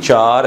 4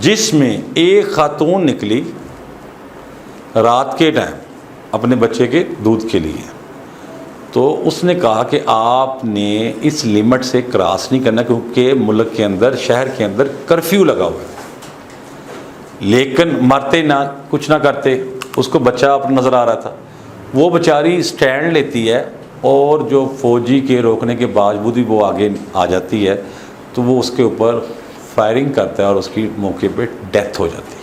جس میں ایک خاتون نکلی رات کے ٹائم اپنے بچے کے دودھ کے لیے، تو اس نے کہا کہ آپ نے اس لیمٹ سے کراس نہیں کرنا کیونکہ ملک کے اندر، شہر کے اندر کرفیو لگا ہوا ہے، لیکن مرتے نہ کچھ نہ کرتے، اس کو بچہ اپنا نظر آ رہا تھا، وہ بیچاری سٹینڈ لیتی ہے اور جو فوجی کے روکنے کے باوجود بھی وہ آگے آ جاتی ہے تو وہ اس کے اوپر فائرنگ کرتا ہے اور اس کی موقع پہ ڈیتھ ہو جاتی ہے۔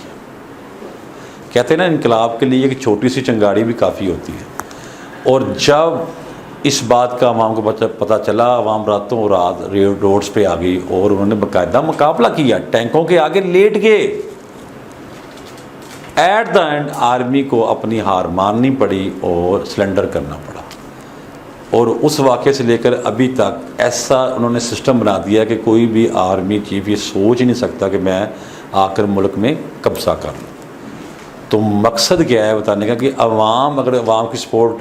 کہتے ہیں نا انقلاب کے لیے ایک چھوٹی سی چنگاڑی بھی کافی ہوتی ہے، اور جب اس بات کا عوام کو پتہ چلا، عوام راتوں رات روڈز پہ آ گئی اور انہوں نے باقاعدہ مقابلہ کیا، ٹینکوں کے آگے لیٹ گئے۔ ایٹ دا اینڈ آرمی کو اپنی ہار ماننی پڑی اور سلنڈر کرنا پڑا، اور اس واقعے سے لے کر ابھی تک ایسا انہوں نے سسٹم بنا دیا کہ کوئی بھی آرمی چیف یہ سوچ ہی نہیں سکتا کہ میں آ کر ملک میں قبضہ کر لوں۔ تو مقصد کیا ہے بتانے کا کہ عوام، اگر عوام کی سپورٹ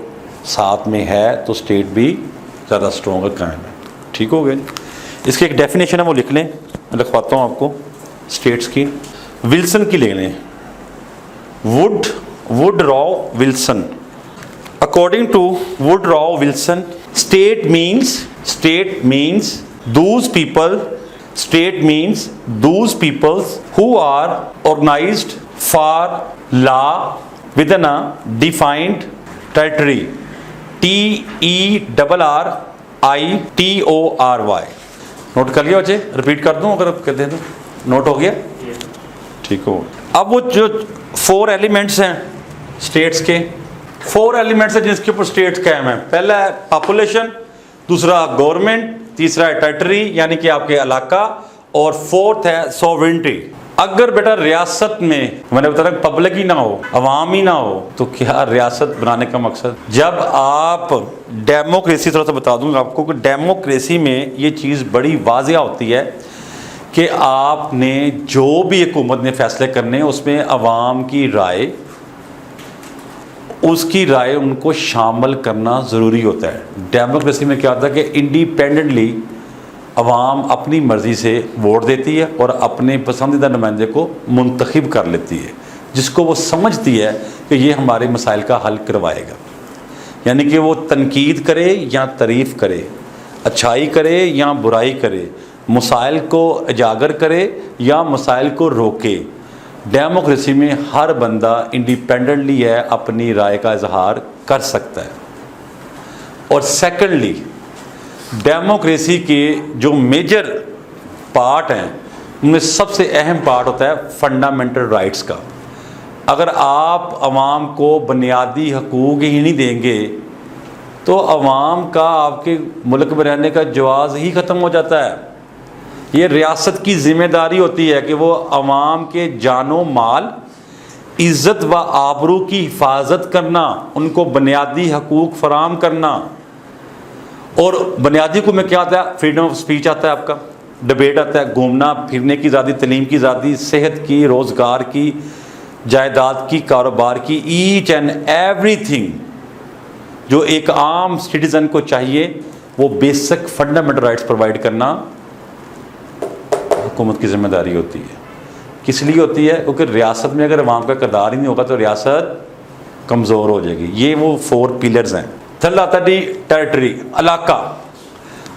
ساتھ میں ہے تو اسٹیٹ بھی زیادہ اسٹرانگ اور قائم ہے۔ ٹھیک ہو گیا؟ اس کی ایک ڈیفینیشن ہے، وہ لکھ لیں، میں لکھواتا ہوں آپ کو اسٹیٹس کی۔ ولسن کی لے لیں، ووڈراو Wilson. According to Woodrow Wilson, state means those people who are organized for law within a defined territory. TERRITORY. Note کر لیا بچے؟ ریپیٹ کر دوں اگر آپ کہتے ہیں تو؟ نوٹ ہو گیا؟ ٹھیک ہو۔ اب وہ جو 4 ایلیمنٹس ہیں اسٹیٹس کے، 4 ایلیمنٹس ہیں جس کے اوپر اسٹیٹس قائم ہیں۔ پہلا ہے پاپولیشن، دوسرا گورنمنٹ، تیسرا ہے ٹیریٹری یعنی کہ آپ کے علاقہ، اور 4تھ ہے سوورنٹی۔ اگر بیٹا ریاست میں نے بتایا پبلک ہی نہ ہو، عوام ہی نہ ہو، تو کیا ریاست بنانے کا مقصد؟ جب آپ ڈیموکریسی، تھوڑا سا بتا دوں گا آپ کو کہ ڈیموکریسی میں یہ چیز بڑی واضح ہوتی ہے کہ آپ نے جو بھی حکومت نے فیصلے کرنے اس میں عوام کی رائے، اس کی رائے ان کو شامل کرنا ضروری ہوتا ہے۔ ڈیموکریسی میں کیا ہوتا ہے کہ انڈیپینڈنٹلی عوام اپنی مرضی سے ووٹ دیتی ہے اور اپنے پسندیدہ نمائندے کو منتخب کر لیتی ہے، جس کو وہ سمجھتی ہے کہ یہ ہمارے مسائل کا حل کروائے گا۔ یعنی کہ وہ تنقید کرے یا تعریف کرے، اچھائی کرے یا برائی کرے، مسائل کو اجاگر کرے یا مسائل کو روکے، ڈیموکریسی میں ہر بندہ انڈیپینڈنٹلی ہے اپنی رائے کا اظہار کر سکتا ہے۔ اور سیکنڈلی ڈیموکریسی کے جو میجر پارٹ ہیں ان میں سب سے اہم پارٹ ہوتا ہے فنڈامنٹل رائٹس کا۔ اگر آپ عوام کو بنیادی حقوق ہی نہیں دیں گے تو عوام کا آپ کے ملک میں رہنے کا جواز ہی ختم ہو جاتا ہے۔ یہ ریاست کی ذمہ داری ہوتی ہے کہ وہ عوام کے جان و مال، عزت و آبرو کی حفاظت کرنا، ان کو بنیادی حقوق فراہم کرنا۔ اور بنیادی حقوق میں کیا آتا ہے؟ فریڈم آف اسپیچ آتا ہے، آپ کا ڈبیٹ آتا ہے، گھومنا پھرنے کی آزادی، تعلیم کی آزادی، صحت کی، روزگار کی، جائیداد کی، کاروبار کی، ایچ اینڈ ایوری تھنگ جو ایک عام سٹیزن کو چاہیے وہ بیسک فنڈامنٹل رائٹس پرووائڈ کرنا حکومت کی ذمہ داری ہوتی ہے۔ کس لیے ہوتی ہے؟ کیونکہ ریاست میں اگر عوام کا کردار ہی نہیں ہوگا تو ریاست کمزور ہو جائے گی۔ یہ وہ 4 پیلرز ہیں۔ تھرڈ آتا ہے ٹیریٹری، علاقہ۔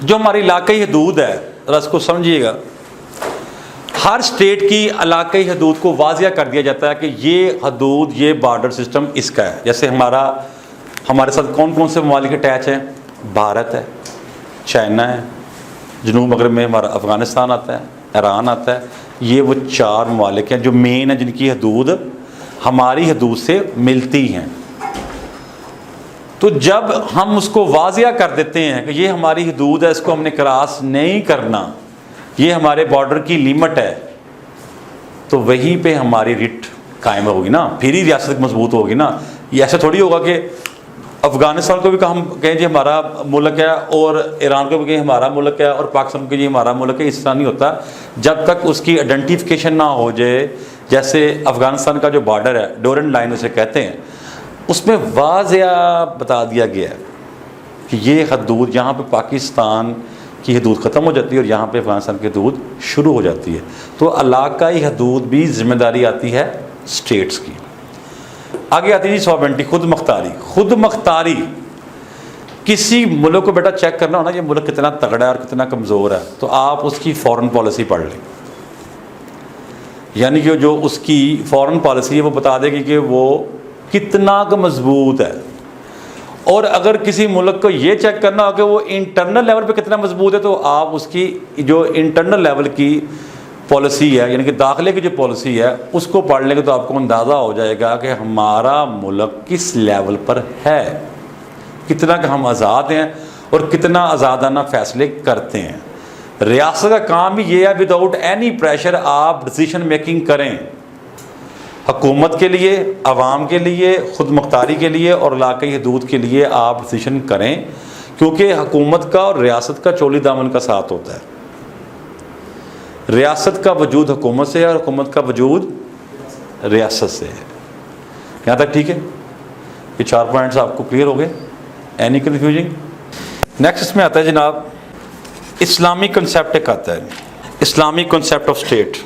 جو ہماری علاقائی حدود ہے، ذرا اس کو سمجھیے گا، ہر اسٹیٹ کی علاقائی حدود کو واضح کر دیا جاتا ہے کہ یہ حدود، یہ بارڈر سسٹم اس کا ہے۔ جیسے ہمارے ساتھ کون کون سے ممالک اٹیچ ہیں؟ بھارت ہے، چائنا ہے، جنوب مغرب میں ہمارا افغانستان آتا ہے، ایران آتا ہے۔ یہ وہ 4 ممالک ہیں جو مین ہیں، جن کی حدود ہماری حدود سے ملتی ہیں۔ تو جب ہم اس کو واضح کر دیتے ہیں کہ یہ ہماری حدود ہے، اس کو ہم نے کراس نہیں کرنا، یہ ہمارے بارڈر کی لیمٹ ہے، تو وہیں پہ ہماری رٹ قائم ہوگی نا، پھر ہی ریاست مضبوط ہوگی نا۔ یہ ایسا تھوڑی ہوگا کہ افغانستان کو بھی ہم کہیں جی ہمارا ملک ہے، اور ایران کو بھی کہیں ہمارا ملک ہے، اور پاکستان کو کہیں جی ہمارا ملک ہے۔ اس طرح نہیں ہوتا جب تک اس کی آئیڈینٹیفیکیشن نہ ہو جائے۔ جیسے افغانستان کا جو بارڈر ہے، ڈورنٹ لائن اسے کہتے ہیں، اس میں واضح بتا دیا گیا ہے کہ یہ حدود، یہاں پہ پاکستان کی حدود ختم ہو جاتی ہے اور یہاں پہ افغانستان کی حدود شروع ہو جاتی ہے. تو علاقائی حدود بھی ذمہ داری آتی ہے اسٹیٹس کی. آگے آتی ہے جی سوورنٹی، خود مختاری. خود مختاری کسی ملک کو بیٹا چیک کرنا ہونا یہ ملک کتنا تگڑا ہے اور کتنا کمزور ہے تو آپ اس کی فورن پالیسی پڑھ لیں. یعنی کہ جو اس کی فورن پالیسی ہے وہ بتا دے گی کہ وہ کتنا مضبوط ہے. اور اگر کسی ملک کو یہ چیک کرنا ہو کہ وہ انٹرنل لیول پہ کتنا مضبوط ہے تو آپ اس کی جو انٹرنل لیول کی پالیسی ہے یعنی کہ داخلے کی جو پالیسی ہے اس کو پڑھ لیں گے تو آپ کو اندازہ ہو جائے گا کہ ہمارا ملک کس لیول پر ہے، کتنا کہ ہم آزاد ہیں اور کتنا آزادانہ فیصلے کرتے ہیں. ریاست کا کام بھی یہ ہے وداؤٹ اینی پریشر آپ ڈیسیشن میکنگ کریں، حکومت کے لیے، عوام کے لیے، خود مختاری کے لیے اور علاقائی حدود کے لیے آپ ڈیسیشن کریں، کیونکہ حکومت کا اور ریاست کا چولی دامن کا ساتھ ہوتا ہے. ریاست کا وجود حکومت سے ہے اور حکومت کا وجود ریاست سے ہے. یہاں تک ٹھیک ہے؟ یہ 4 پوائنٹس آپ کو کلیئر ہو گئے؟ اینی کنفیوژنگ؟ نیکسٹ اس میں آتا ہے جناب اسلامک کنسیپٹ. ایک آتا ہے Islamic concept of state.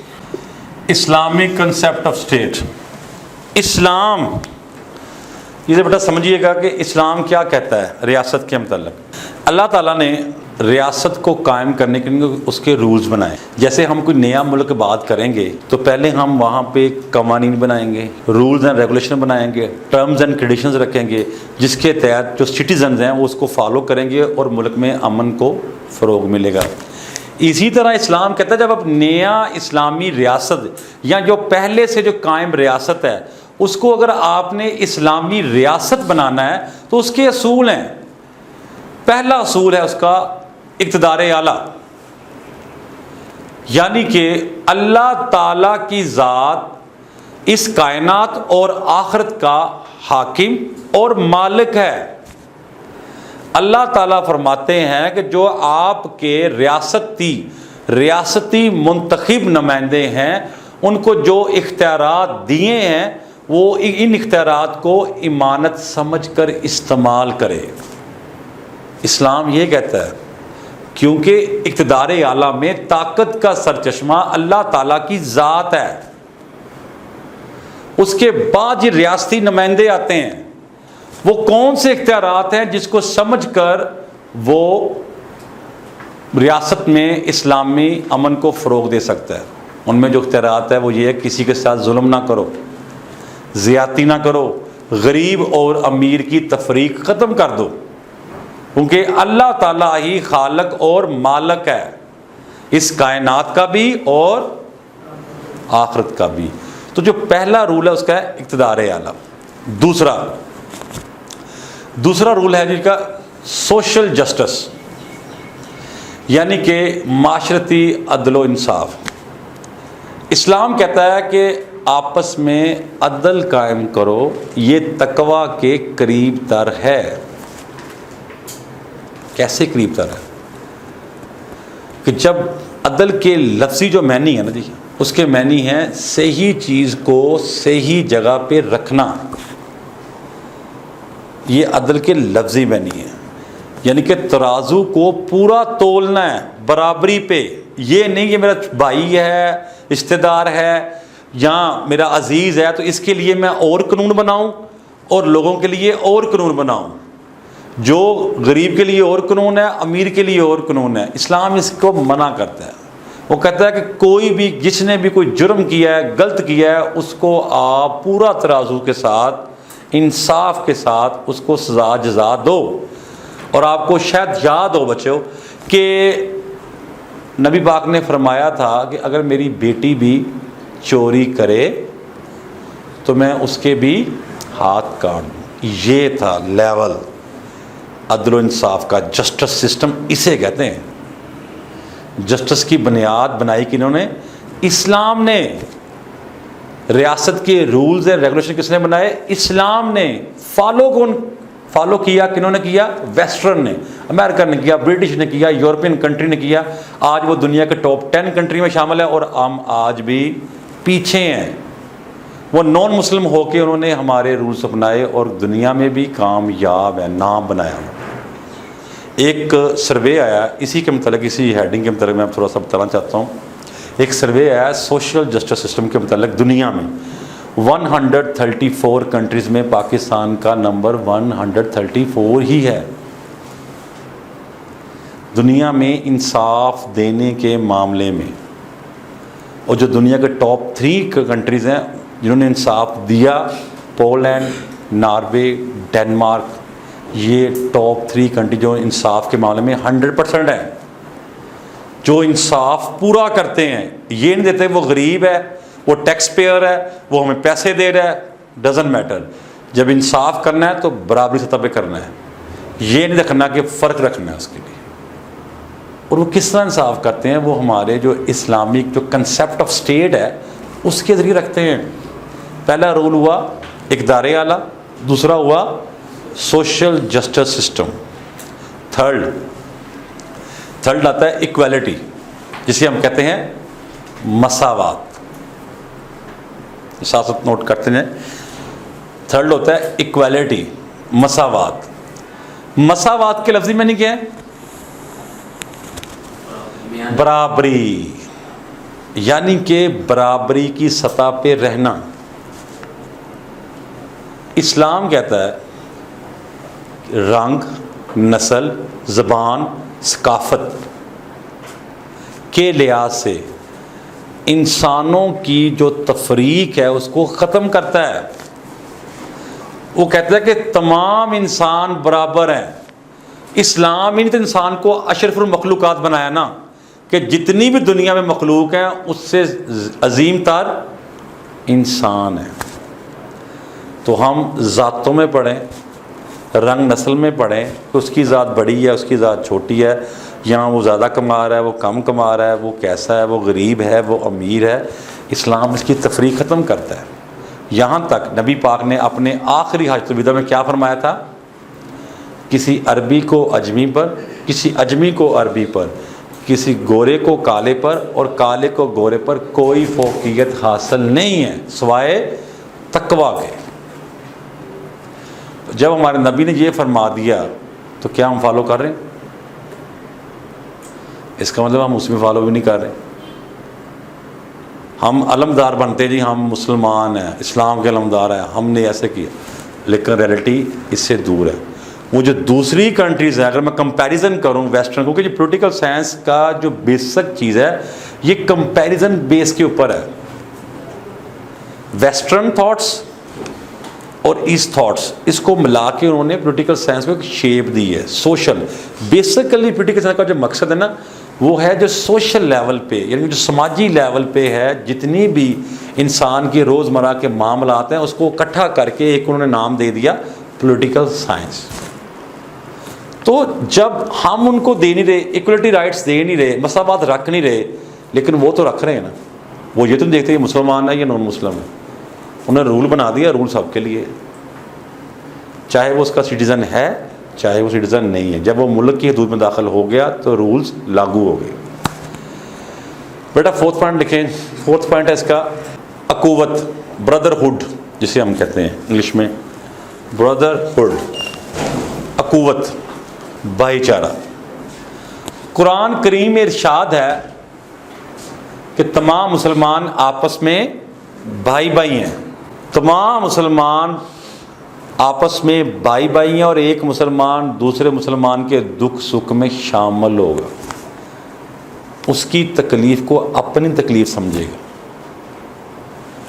Islamic concept of state. اسلام یہ بیٹا سمجھیے گا کہ اسلام کیا کہتا ہے ریاست کے متعلق. اللہ تعالیٰ نے ریاست کو قائم کرنے کے لیے اس کے رولز بنائے. جیسے ہم کوئی نیا ملک بات کریں گے تو پہلے ہم وہاں پہ قوانین بنائیں گے، رولز اینڈ ریگولیشن بنائیں گے، ٹرمز اینڈ کنڈیشنز رکھیں گے جس کے تحت جو سٹیزنز ہیں وہ اس کو فالو کریں گے اور ملک میں امن کو فروغ ملے گا. اسی طرح اسلام کہتا ہے جب اب نیا اسلامی ریاست یا جو پہلے سے جو قائم ریاست ہے اس کو اگر آپ نے اسلامی ریاست بنانا ہے تو اس کے اصول ہیں. پہلا اصول ہے اس کا اقتدار اعلیٰ، یعنی کہ اللہ تعالیٰ کی ذات اس کائنات اور آخرت کا حاکم اور مالک ہے. اللہ تعالیٰ فرماتے ہیں کہ جو آپ کے ریاستی منتخب نمائندے ہیں ان کو جو اختیارات دیے ہیں وہ ان اختیارات کو امانت سمجھ کر استعمال کرے. اسلام یہ کہتا ہے کیونکہ اقتدار اعلیٰ میں طاقت کا سرچشمہ اللہ تعالیٰ کی ذات ہے. اس کے بعد یہ ریاستی نمائندے آتے ہیں، وہ کون سے اختیارات ہیں جس کو سمجھ کر وہ ریاست میں اسلامی امن کو فروغ دے سکتا ہے. ان میں جو اختیارات ہے وہ یہ ہے کسی کے ساتھ ظلم نہ کرو، زیادتی نہ کرو، غریب اور امیر کی تفریق ختم کر دو، کیونکہ اللہ تعالیٰ ہی خالق اور مالک ہے اس کائنات کا بھی اور آخرت کا بھی. تو جو پہلا رول ہے اس کا ہے اقتدار اعلیٰ. دوسرا رول ہے جس کا سوشل جسٹس، یعنی کہ معاشرتی عدل و انصاف. اسلام کہتا ہے کہ آپس میں عدل قائم کرو، یہ تقویٰ کے قریب تر ہے. کیسے قریب تر ہے؟ کہ جب عدل کے لفظی جو معنی ہے نا جی اس کے معنی ہے صحیح چیز کو صحیح جگہ پہ رکھنا. یہ عدل کے لفظی معنی ہے، یعنی کہ ترازو کو پورا تولنا ہے برابری پہ. یہ نہیں کہ میرا بھائی ہے، رشتہ دار ہے یا میرا عزیز ہے تو اس کے لیے میں اور قانون بناؤں اور لوگوں کے لیے اور قانون بناؤں. جو غریب کے لیے اور قانون ہے، امیر کے لیے اور قانون ہے. اسلام اس کو منع کرتا ہے. وہ کہتا ہے کہ کوئی بھی جس نے بھی کوئی جرم کیا ہے، غلط کیا ہے، اس کو آپ پورا ترازو کے ساتھ، انصاف کے ساتھ اس کو سزا جزا دو. اور آپ کو شاید یاد ہو بچوں کہ نبی پاک نے فرمایا تھا کہ اگر میری بیٹی بھی چوری کرے تو میں اس کے بھی ہاتھ کاٹ دوں. یہ تھا لیول عدل و انصاف کا. جسٹس سسٹم اسے کہتے ہیں. جسٹس کی بنیاد بنائی کہ انہوں نے اسلام نے. ریاست کے رولز اور ریگولیشن کس نے بنائے؟ اسلام نے. فالو کیا کنہوں نے کیا؟ ویسٹرن نے. امریکہ نے کیا، برٹش نے کیا، یورپین کنٹری نے کیا. آج وہ دنیا کے ٹاپ 10 کنٹری میں شامل ہے اور ہم آج بھی پیچھے ہیں. وہ نان مسلم ہو کے انہوں نے ہمارے رولز اپنائے اور دنیا میں بھی کامیاب ہے، نام بنایا. ایک سروے آیا اسی کے متعلق، اسی ہیڈنگ کے متعلق میں تھوڑا سا بتانا چاہتا ہوں. ایک سروے آیا سوشل جسٹس سسٹم کے متعلق دنیا میں 134 کنٹریز میں پاکستان کا نمبر 134 ہی ہے دنیا میں انصاف دینے کے معاملے میں. اور جو دنیا کے ٹاپ 3 کنٹریز ہیں جنہوں نے انصاف دیا، پولینڈ، ناروے، ڈنمارک، یہ ٹاپ 3 کنٹری جو انصاف کے معاملے میں 100% ہیں، جو انصاف پورا کرتے ہیں. یہ نہیں دیتے وہ غریب ہے، وہ ٹیکس پیئر ہے، وہ ہمیں پیسے دے رہا ہے، ڈزنٹ میٹر. جب انصاف کرنا ہے تو برابری سطح پہ کرنا ہے، یہ نہیں رکھنا کہ فرق رکھنا ہے اس کے لیے. اور وہ کس طرح انصاف کرتے ہیں؟ وہ ہمارے جو اسلامک جو کنسیپٹ آف اسٹیٹ ہے اس کے ذریعے رکھتے ہیں. پہلا رول ہوا اقدار اعلیٰ، دوسرا ہوا سوشل جسٹس سسٹم، تھرڈ آتا ہے ایکویلٹی، جسے ہم کہتے ہیں مساوات. ساتھ ساتھ نوٹ کرتے ہیں. تھرڈ ہوتا ہے ایکویلٹی، مساوات. مساوات کے لفظی معنی کیا ہے؟ برابری، یعنی کہ برابری کی سطح پہ رہنا. اسلام کہتا ہے رنگ، نسل، زبان، ثقافت کے لحاظ سے انسانوں کی جو تفریق ہے اس کو ختم کرتا ہے. وہ کہتا ہے کہ تمام انسان برابر ہیں. اسلام ہی نے تو انسان کو اشرف المخلوقات بنایا نا، کہ جتنی بھی دنیا میں مخلوق ہیں اس سے عظیم تر انسان ہے. تو ہم ذاتوں میں پڑھیں، رنگ نسل میں پڑھیں کہ اس کی ذات بڑی ہے، اس کی ذات چھوٹی ہے، یہاں وہ زیادہ کما رہا ہے، وہ کم کما رہا ہے، وہ کیسا ہے، وہ غریب ہے، وہ امیر ہے. اسلام اس کی تفریق ختم کرتا ہے. یہاں تک نبی پاک نے اپنے آخری حجۃ الوداع میں کیا فرمایا تھا؟ کسی عربی کو اجمی پر، کسی اجمی کو عربی پر، کسی گورے کو کالے پر اور کالے کو گورے پر کوئی فوقیت حاصل نہیں ہے سوائے تقویٰ کے. جب ہمارے نبی نے یہ فرما دیا تو کیا ہم فالو کر رہے ہیں؟ اس کا مطلب ہم اس میں فالو بھی نہیں کر رہے. ہم علمدار بنتے جی ہم مسلمان ہیں، اسلام کے علمدار ہیں، ہم نے ایسے کیا، لیکن ریئلٹی اس سے دور ہے. وہ جو دوسری کنٹریز ہیں، اگر میں کمپیریزن کروں ویسٹرن، کیونکہ جو پولیٹیکل سائنس کا جو بیسک چیز ہے یہ کمپیریزن بیس کے اوپر ہے. ویسٹرن تھاٹس اور ایسٹ تھاٹس، اس کو ملا کے انہوں نے پولیٹیکل سائنس کو ایک شیپ دی ہے. سوشل، بیسیکلی پولیٹیکل سائنس کا جو مقصد ہے نا وہ ہے جو سوشل لیول پہ، یعنی جو سماجی لیول پہ ہے، جتنی بھی انسان کے روزمرہ کے معاملات ہیں اس کو اکٹھا کر کے ایک انہوں نے نام دے دیا پولیٹیکل سائنس. تو جب ہم ان کو دے نہیں رہے، ایکولیٹی رائٹس دے نہیں رہے، مساوات رکھ نہیں رہے، لیکن وہ تو رکھ رہے ہیں نا. وہ یہ تو دیکھتے ہیں مسلمان ہے یا نان مسلم ہے، انہوں نے رول بنا دیا، رول سب کے لیے، چاہے وہ اس کا سٹیزن ہے چاہے وہ سٹیزن نہیں ہے. جب وہ ملک کی حدود میں داخل ہو گیا تو رولز لاگو ہو گئے. بیٹا 4تھ پوائنٹ لکھیں. 4تھ پوائنٹ ہے اس کا اخوت، بردرہڈ جسے ہم کہتے ہیں انگلش میں، بردرہڈ، اخوت، بھائی چارہ. قرآن کریم میں ارشاد ہے کہ تمام مسلمان آپس میں بھائی بھائی ہیں. تمام مسلمان آپس میں بھائی بھائی ہیں اور ایک مسلمان دوسرے مسلمان کے دکھ سکھ میں شامل ہوگا، اس کی تکلیف کو اپنی تکلیف سمجھے گا،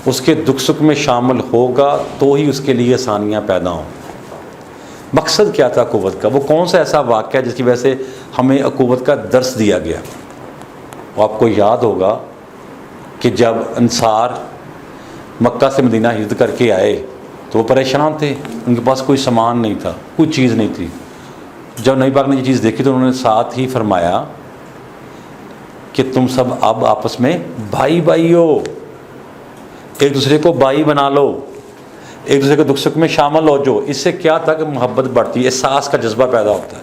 اس کے دکھ سکھ میں شامل ہوگا تو ہی اس کے لیے آسانیاں پیدا ہوں. مقصد کیا تھا اخوت کا؟ وہ کون سا ایسا واقعہ جس کی وجہ سے ہمیں اخوت کا درس دیا گیا؟ وہ آپ کو یاد ہوگا کہ جب انصار مکہ سے مدینہ ہجرت کر کے آئے تو وہ پریشان تھے، ان کے پاس کوئی سامان نہیں تھا، کوئی چیز نہیں تھی. جب نبی پاک نے یہ چیز دیکھی تو انہوں نے ساتھ ہی فرمایا کہ تم سب اب آپس میں بھائی بھائی ہو، ایک دوسرے کو بھائی بنا لو، ایک دوسرے کے دکھ سکھ میں شامل ہو. جو اس سے کیا تھا کہ محبت بڑھتی ہے، احساس کا جذبہ پیدا ہوتا ہے،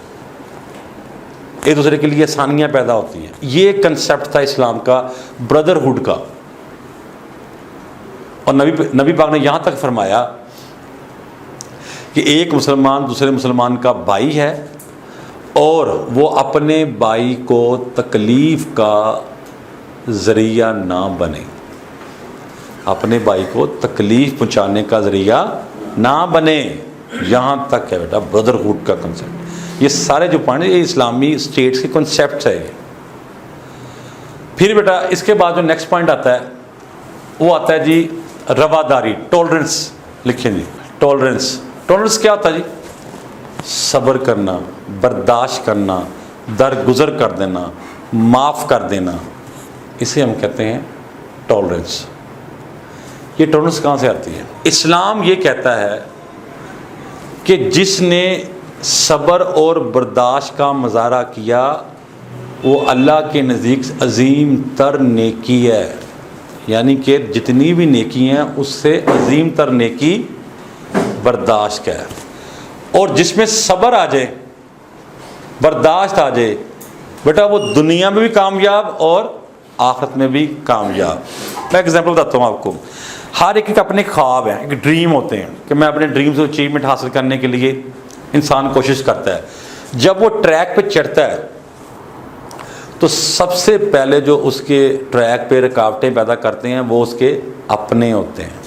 ایک دوسرے کے لیے آسانیاں پیدا ہوتی ہیں. یہ کنسیپٹ تھا اسلام کا، بردرہڈ کا. اور نبی پاک نے یہاں تک فرمایا کہ ایک مسلمان دوسرے مسلمان کا بھائی ہے اور وہ اپنے بھائی کو تکلیف کا ذریعہ نہ بنے، اپنے بھائی کو تکلیف پہنچانے کا ذریعہ نہ بنے. یہاں تک ہے بیٹا بردرہوڈ کا کنسیپٹ. یہ سارے جو پوائنٹ یہ اسلامی اسٹیٹس کے کنسیپٹس ہے. پھر بیٹا اس کے بعد جو نیکسٹ پوائنٹ آتا ہے وہ آتا ہے جی رواداری، ٹالرنس. لکھیں جی ٹالرنس. ٹالرنس کیا ہوتا ہے جی؟ صبر کرنا، برداشت کرنا، درگزر کر دینا، معاف کر دینا، اسے ہم کہتے ہیں ٹالرنس. یہ ٹالرنس کہاں سے آتی ہے؟ اسلام یہ کہتا ہے کہ جس نے صبر اور برداشت کا مظاہرہ کیا وہ اللہ کے نزدیک عظیم تر نیکی ہے. یعنی کہ جتنی بھی نیکی ہیں اس سے عظیم تر نیکی برداشت کا ہے. اور جس میں صبر آ جائے، برداشت آ جائے، بیٹا وہ دنیا میں بھی کامیاب اور آخرت میں بھی کامیاب. میں ایگزامپل بتاتا ہوں آپ کو. ہر ایک اپنے خواب ہیں، ایک ڈریم ہوتے ہیں کہ میں اپنے ڈریمز کو اچیومنٹ حاصل کرنے کے لیے انسان کوشش کرتا ہے. جب وہ ٹریک پہ چڑھتا ہے تو سب سے پہلے جو اس کے ٹریک پہ رکاوٹیں پیدا کرتے ہیں وہ اس کے اپنے ہوتے ہیں.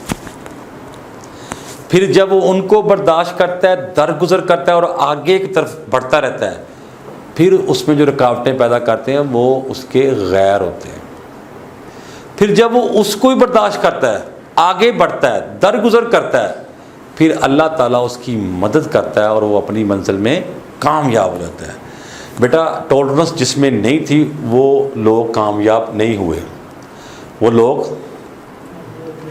پھر جب وہ ان کو برداشت کرتا ہے، درگزر کرتا ہے اور آگے کی طرف بڑھتا رہتا ہے، پھر اس میں جو رکاوٹیں پیدا کرتے ہیں وہ اس کے غیر ہوتے ہیں. پھر جب وہ اس کو ہی برداشت کرتا ہے، آگے بڑھتا ہے، درگزر کرتا ہے، پھر اللہ تعالیٰ اس کی مدد کرتا ہے اور وہ اپنی منزل میں کامیاب ہو جاتا ہے. بیٹا ٹالرنس جس میں نہیں تھی وہ لوگ کامیاب نہیں ہوئے، وہ لوگ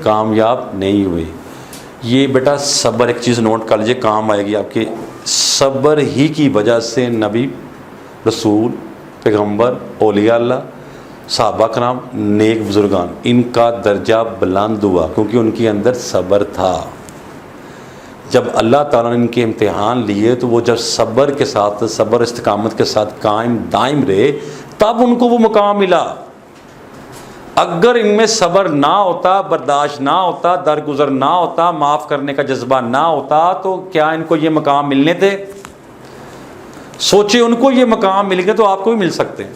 کامیاب نہیں ہوئے. یہ بیٹا صبر ایک چیز نوٹ کر لیجیے، کام آئے گی آپ کے. صبر ہی کی وجہ سے نبی، رسول، پیغمبر، اولیاء اللہ، صحابہ کرام، نیک بزرگان، ان کا درجہ بلند ہوا کیونکہ ان کے اندر صبر تھا. جب اللہ تعالیٰ نے ان کے امتحان لیے تو وہ جب صبر کے ساتھ، صبر استقامت کے ساتھ قائم دائم رہے تب ان کو وہ مقام ملا. اگر ان میں صبر نہ ہوتا، برداشت نہ ہوتا، درگزر نہ ہوتا، معاف کرنے کا جذبہ نہ ہوتا تو کیا ان کو یہ مقام ملنے تھے؟ سوچے ان کو یہ مقام مل گئے تو آپ کو بھی مل سکتے ہیں.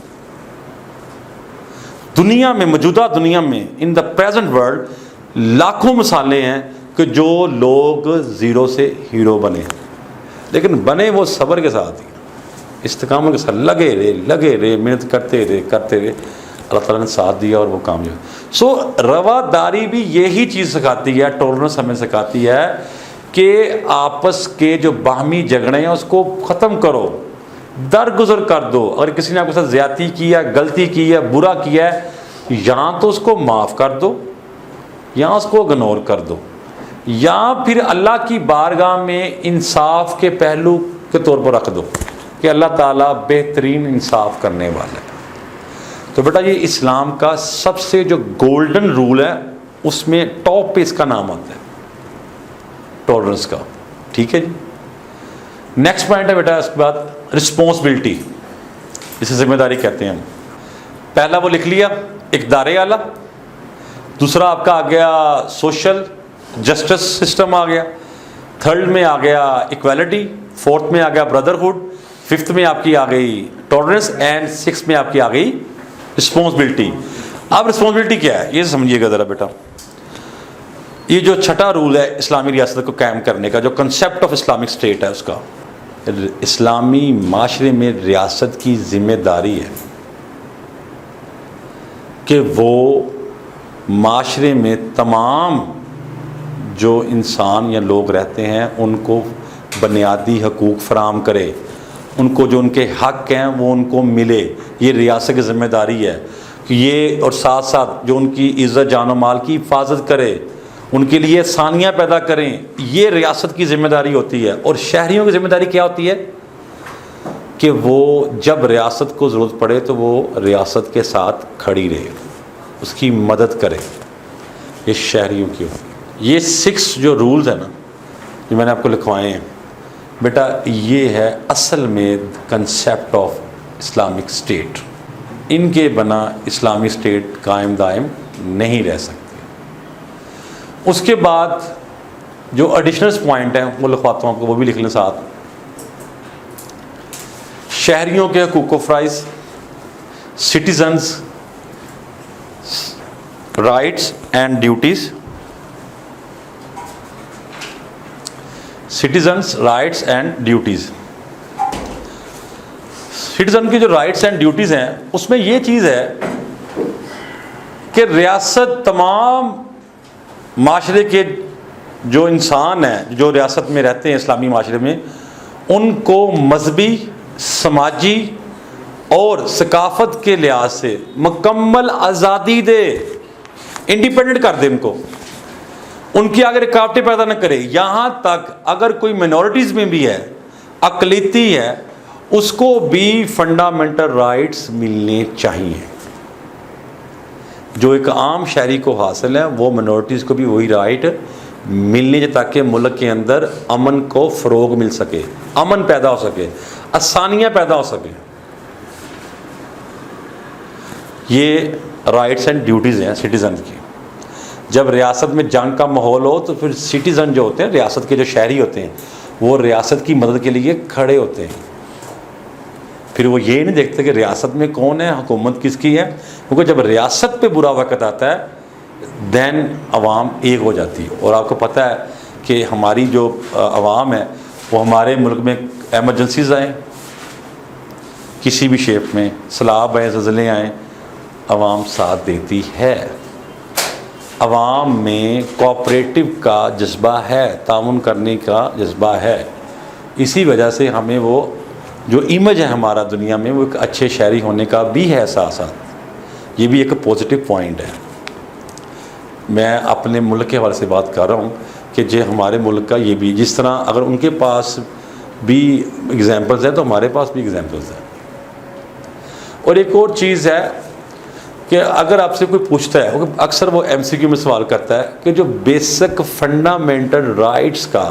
دنیا میں، موجودہ دنیا میں، ان دا پریزنٹ ورلڈ لاکھوں مثالیں ہیں کہ جو لوگ زیرو سے ہیرو بنے، لیکن بنے وہ صبر کے ساتھ ہی، استقامت کے ساتھ لگے رہے، محنت کرتے رہے، اللہ تعالیٰ نے ساتھ دیا اور وہ کامیاب. سو رواداری بھی یہی چیز سکھاتی ہے، ٹالرنس ہمیں سکھاتی ہے کہ آپس کے جو باہمی جھگڑے ہیں اس کو ختم کرو، درگزر کر دو. اگر کسی نے آپ کے ساتھ زیادتی کی ہے، غلطی کی ہے، برا کیا ہے، یا تو اس کو معاف کر دو یا اس کو اگنور کر دو، یا پھر اللہ کی بارگاہ میں انصاف کے پہلو کے طور پر رکھ دو کہ اللہ تعالیٰ بہترین انصاف کرنے والا ہے. تو بیٹا یہ اسلام کا سب سے جو گولڈن رول ہے اس میں ٹاپ پہ اس کا نام آتا ہے ٹالرنس کا. ٹھیک ہے جی. نیکسٹ پوائنٹ ہے بیٹا اس کے بعد رسپانسبلٹی، اسے ذمہ داری کہتے ہیں. پہلا وہ لکھ لیا اقدار اعلیٰ، دوسرا آپ کا آ گیا سوشل جسٹس سسٹم آ گیا، تھرڈ میں آ گیا ایکویلٹی، فورتھ میں آ گیا بردرہڈ، ففتھ میں آپ کی آ گئی ٹالرنس، اینڈ سکس میں آپ کی آ گئی رسپانسبلٹی. اب رسپانسبلٹی کیا ہے یہ سمجھیے گا ذرا بیٹا. یہ جو چھٹا رول ہے اسلامی ریاست کو قائم کرنے کا، جو کنسیپٹ آف اسلامک اسٹیٹ ہے اس کا، اسلامی معاشرے میں ریاست کی ذمہ داری ہے کہ وہ معاشرے میں تمام جو انسان یا لوگ رہتے ہیں ان کو بنیادی حقوق فراہم کرے، ان کو جو ان کے حق ہیں وہ ان کو ملے. یہ ریاست کی ذمہ داری ہے کہ یہ، اور ساتھ ساتھ جو ان کی عزت جان و مال کی حفاظت کرے، ان کے لیے آسانیاں پیدا کریں. یہ ریاست کی ذمہ داری ہوتی ہے. اور شہریوں کی ذمہ داری کیا ہوتی ہے کہ وہ جب ریاست کو ضرورت پڑے تو وہ ریاست کے ساتھ کھڑی رہے، اس کی مدد کرے. یہ شہریوں کی ہوتی ہے. یہ 6 جو رولز ہیں نا جو میں نے آپ کو لکھوائے ہیں بیٹا، یہ ہے اصل میں کنسیپٹ آف اسلامک اسٹیٹ. ان کے بنا اسلامی اسٹیٹ قائم دائم نہیں رہ سکتی. اس کے بعد جو ایڈیشنل پوائنٹ ہیں وہ لکھواتا ہوں آپ کو، وہ بھی لکھ لیں ساتھ. شہریوں کے حقوق و فرائض, citizens rights and duties, citizens rights and duties. Citizen کی جو رائٹس اینڈ ڈیوٹیز ہیں اس میں یہ چیز ہے کہ ریاست تمام معاشرے کے جو انسان ہیں جو ریاست میں رہتے ہیں اسلامی معاشرے میں, ان کو مذہبی, سماجی اور ثقافت کے لحاظ سے مکمل آزادی دے, انڈیپینڈنٹ کر دے ان کو, ان کی آگے رکاوٹیں پیدا نہ کرے. یہاں تک اگر کوئی مائنورٹیز میں بھی ہے, اقلیتی ہے, اس کو بھی فنڈامنٹل رائٹس ملنے چاہیے. جو ایک عام شہری کو حاصل ہے وہ مائنورٹیز کو بھی وہی رائٹ ملنے چاہیے تاکہ ملک کے اندر امن کو فروغ مل سکے, امن پیدا ہو سکے, آسانیاں پیدا ہو سکیں. یہ رائٹس اینڈ ڈیوٹیز ہیں سٹیزن کی. جب ریاست میں جنگ کا ماحول ہو تو پھر سٹیزن جو ہوتے ہیں, ریاست کے جو شہری ہوتے ہیں, وہ ریاست کی مدد کے لیے کھڑے ہوتے ہیں. پھر وہ یہ نہیں دیکھتے کہ ریاست میں کون ہے, حکومت کس کی ہے, کیونکہ جب ریاست پہ برا وقت آتا ہے دین عوام ایک ہو جاتی ہے. اور آپ کو پتہ ہے کہ ہماری جو عوام ہے وہ ہمارے ملک میں ایمرجنسیز آئیں, کسی بھی شیپ میں, سیلاب آئیں, زلزلے آئیں, عوام ساتھ دیتی ہے. عوام میں کوآپریٹو کا جذبہ ہے, تعاون کرنے کا جذبہ ہے. اسی وجہ سے ہمیں وہ جو امیج ہے ہمارا دنیا میں وہ ایک اچھے شہری ہونے کا بھی ہے احساس. یہ بھی ایک پازیٹیو پوائنٹ ہے. میں اپنے ملک کے حوالے سے بات کر رہا ہوں کہ جو ہمارے ملک کا یہ بھی, جس طرح اگر ان کے پاس بھی ایگزامپلز ہیں تو ہمارے پاس بھی ایگزامپلز ہیں. اور ایک اور چیز ہے کہ اگر آپ سے کوئی پوچھتا ہے, اکثر وہ ایم سی کیو میں سوال کرتا ہے کہ جو بیسک فنڈامنٹل رائٹس کا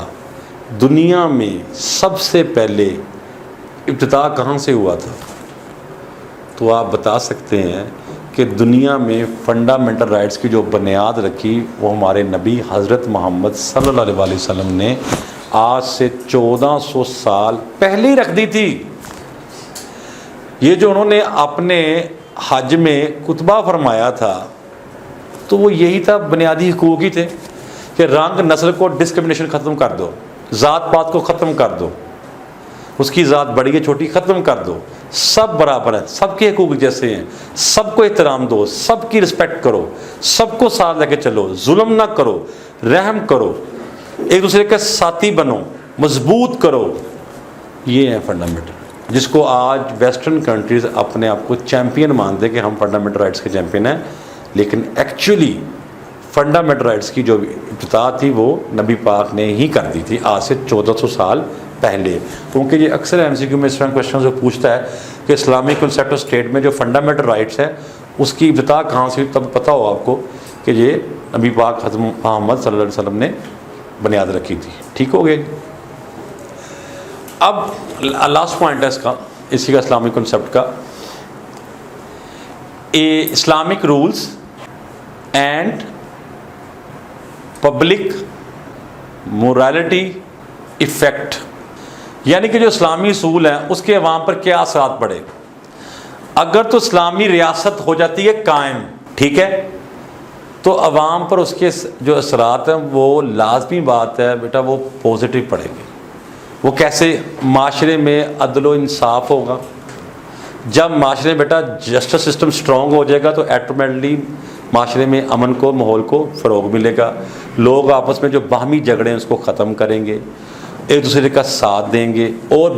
دنیا میں سب سے پہلے ابتدا کہاں سے ہوا تھا, تو آپ بتا سکتے ہیں کہ دنیا میں فنڈامنٹل رائٹس کی جو بنیاد رکھی وہ ہمارے نبی حضرت محمد صلی اللہ علیہ وسلم نے آج سے 1400 سال پہلے ہی رکھ دی تھی. یہ جو انہوں نے اپنے حج میں خطبہ فرمایا تھا تو وہ یہی تھا, بنیادی حقوق ہی تھے کہ رنگ نسل کو ڈسکرمنیشن ختم کر دو, ذات پات کو ختم کر دو, اس کی ذات بڑی ہے چھوٹی ختم کر دو, سب برابر ہیں, سب کے حقوق جیسے ہیں, سب کو احترام دو, سب کی رسپیکٹ کرو, سب کو ساتھ لے کے چلو, ظلم نہ کرو, رحم کرو, ایک دوسرے کے ساتھی بنو, مضبوط کرو. یہ ہے فنڈامنٹل, جس کو آج ویسٹرن کنٹریز اپنے آپ کو چیمپئن مانتے کہ ہم فنڈامنٹل رائٹس کے چیمپئن ہیں, لیکن ایکچولی فنڈامنٹل رائٹس کی جو ابتدا تھی وہ نبی پاک نے ہی کر دی تھی آج سے 1400 سال پہلے. کیونکہ یہ اکثر ایم سی کیو میں اس طرح کوشچن جو پوچھتا ہے کہ اسلامک کنسیپٹ آف اسٹیٹ میں جو فنڈامنٹل رائٹس ہے اس کی ابتدا کہاں سے, تب پتہ ہو آپ کو کہ یہ نبی پاک حضرت محمد صلی اللہ علیہ وسلم نے بنیاد رکھی تھی. ٹھیک ہو گئے. اب لاسٹ پوائنٹ ہے اس کا, اسی کا اسلامک کنسیپٹ کا, Islamic rules and public morality effect, یعنی کہ جو اسلامی اصول ہیں اس کے عوام پر کیا اثرات پڑے. اگر تو اسلامی ریاست ہو جاتی ہے قائم, ٹھیک ہے, تو عوام پر اس کے جو اثرات ہیں وہ لازمی بات ہے بیٹا وہ پازیٹیو پڑیں گے. وہ کیسے؟ معاشرے میں عدل و انصاف ہوگا. جب معاشرے میں بیٹا جسٹس سسٹم سٹرونگ ہو جائے گا تو ایٹومیٹکلی معاشرے میں امن کو, ماحول کو فروغ ملے گا. لوگ آپس میں جو باہمی جھگڑے ہیں اس کو ختم کریں گے, ایک دوسرے کا ساتھ دیں گے اور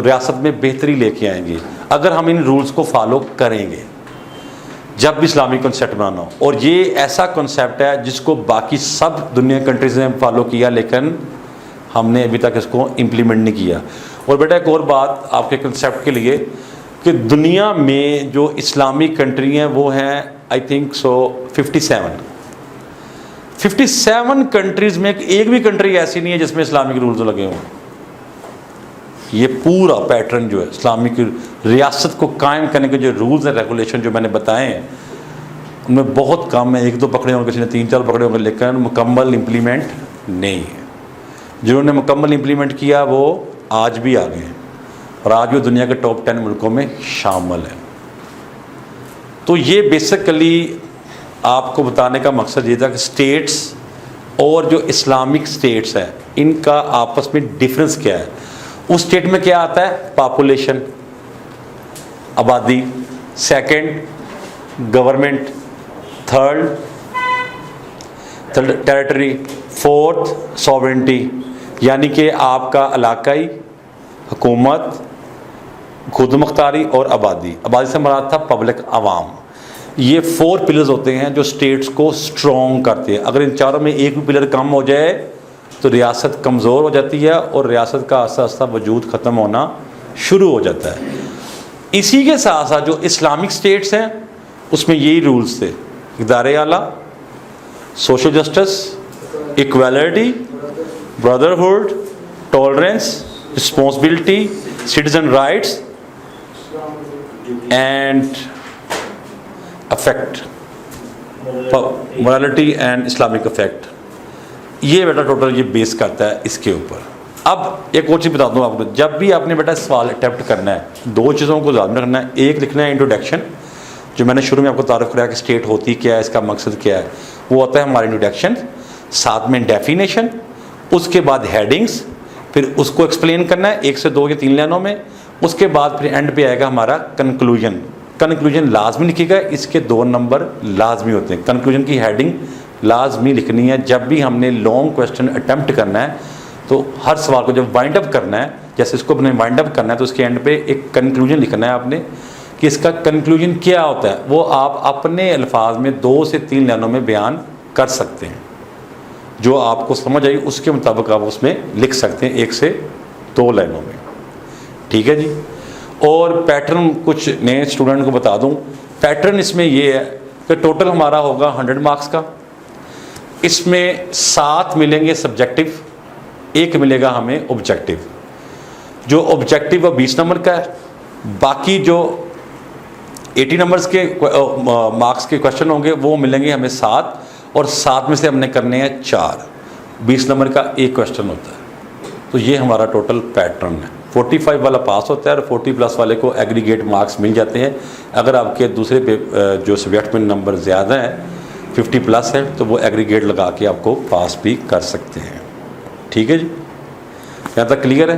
ریاست میں بہتری لے کے آئیں گے اگر ہم ان رولز کو فالو کریں گے. جب بھی اسلامی کنسیپٹ بنانا ہو, اور یہ ایسا کنسیپٹ ہے جس کو باقی سب دنیا کنٹریز نے فالو کیا لیکن ہم نے ابھی تک اس کو امپلیمنٹ نہیں کیا. اور بیٹا ایک اور بات آپ کے کنسیپٹ کے لیے کہ دنیا میں جو اسلامک کنٹری ہیں وہ ہیں آئی تھنک سو 57 کنٹریز میں ایک بھی کنٹری ایسی نہیں ہے جس میں اسلامک رولز لگے ہوں. یہ پورا پیٹرن جو ہے اسلامک ریاست کو قائم کرنے کے جو رولز ہیں ریگولیشن جو میں نے بتائے ہیں ان میں بہت کم ہے. 1-2 پکڑے ہوں گے, کسی نے 3-4 پکڑے ہوں گے, لیکن مکمل امپلیمنٹ نہیں ہے. جنہوں نے مکمل امپلیمنٹ کیا وہ آج بھی آ گئے ہیں. اور آج وہ دنیا کے ٹاپ 10 ملکوں میں شامل ہے. تو یہ بیسیکلی آپ کو بتانے کا مقصد یہ تھا کہ اسٹیٹس اور جو اسلامک اسٹیٹس ہیں ان کا آپس میں ڈفرینس کیا ہے. اس اسٹیٹ میں کیا آتا ہے؟ پاپولیشن، آبادی، second government, third territory, fourth sovereignty, یعنی کہ آپ کا علاقائی حکومت، خود مختاری اور آبادی. آبادی سے مراد تھا پبلک، عوام. یہ 4 پلرز ہوتے ہیں جو اسٹیٹس کو اسٹرانگ کرتے ہیں. اگر ان چاروں میں ایک بھی پلر کم ہو جائے تو ریاست کمزور ہو جاتی ہے اور ریاست کا آہستہ آہستہ وجود ختم ہونا شروع ہو جاتا ہے. اسی کے ساتھ ساتھ جو اسلامک اسٹیٹس ہیں اس میں یہی رولز تھے: ادارے اعلیٰ، social justice, equality, brotherhood, tolerance, responsibility, citizen rights and effect, morality and Islamic effect. یہ بیٹا ٹوٹل یہ بیس کرتا ہے اس کے اوپر. اب ایک اور چیز بتا دوں آپ کو، جب بھی آپ نے بیٹا سوال اٹیمپٹ کرنا ہے 2 چیزوں کو ذہن میں رکھنا ہے. ایک لکھنا ہے انٹروڈکشن، جو میں نے شروع میں آپ کو تعارف کرایا کہ اسٹیٹ ہوتی کیا ہے، اس کا مقصد کیا ہے. وہ ہوتا ہے ہمارا انٹروڈکشن، ساتھ میں ڈیفینیشن، اس کے بعد ہیڈنگس، پھر اس کو ایکسپلین کرنا ہے 1 سے 2 یا 3 لائنوں میں. اس کے بعد پھر اینڈ پہ آئے گا ہمارا کنکلوژن. کنکلوژن لازمی لکھے گا، اس کے 2 نمبر لازمی ہوتے ہیں. کنکلوژن کی ہیڈنگ لازمی لکھنی ہے. جب بھی ہم نے لانگ کویشچن اٹیمپٹ کرنا ہے تو ہر سوال کو جب وائنڈ اپ کرنا ہے، جیسے اس کو اپنے وائنڈ اپ کرنا ہے تو اس کے اینڈ پہ ایک کنکلوژن لکھنا ہے آپ نے کہ اس کا کنکلوژن کیا ہوتا ہے. وہ آپ اپنے الفاظ میں 2 سے 3 لائنوں میں بیان کر سکتے ہیں. جو آپ کو سمجھ آئی اس کے مطابق آپ اس میں لکھ سکتے ہیں 1 سے 2 لائنوں میں. ٹھیک ہے جی. اور پیٹرن کچھ نئے اسٹوڈنٹ کو بتا دوں. پیٹرن اس میں یہ ہے کہ ٹوٹل ہمارا ہوگا 100 مارکس کا. اس میں 7 ملیں گے سبجیکٹو، 1 ملے گا ہمیں آبجیکٹو. جو آبجیکٹو وہ 20 نمبر کا ہے. باقی جو 80 نمبرز کے مارکس کے کوشچن ہوں گے وہ ملیں گے ہمیں 7، اور 7 میں سے ہم نے کرنے ہیں 4. 20 نمبر کا ایک کوشچن ہوتا ہے. تو یہ ہمارا ٹوٹل پیٹرن ہے. 45 والا پاس ہوتا ہے اور 40 پلس والے کو ایگریگیٹ مارکس مل جاتے ہیں. اگر آپ کے دوسرے جو سبجیکٹ میں نمبر زیادہ ہیں 50 پلس ہے تو وہ ایگریگیٹ لگا کے آپ کو پاس بھی کر سکتے ہیں. ٹھیک ہے جی، یہاں تک کلیئر ہے؟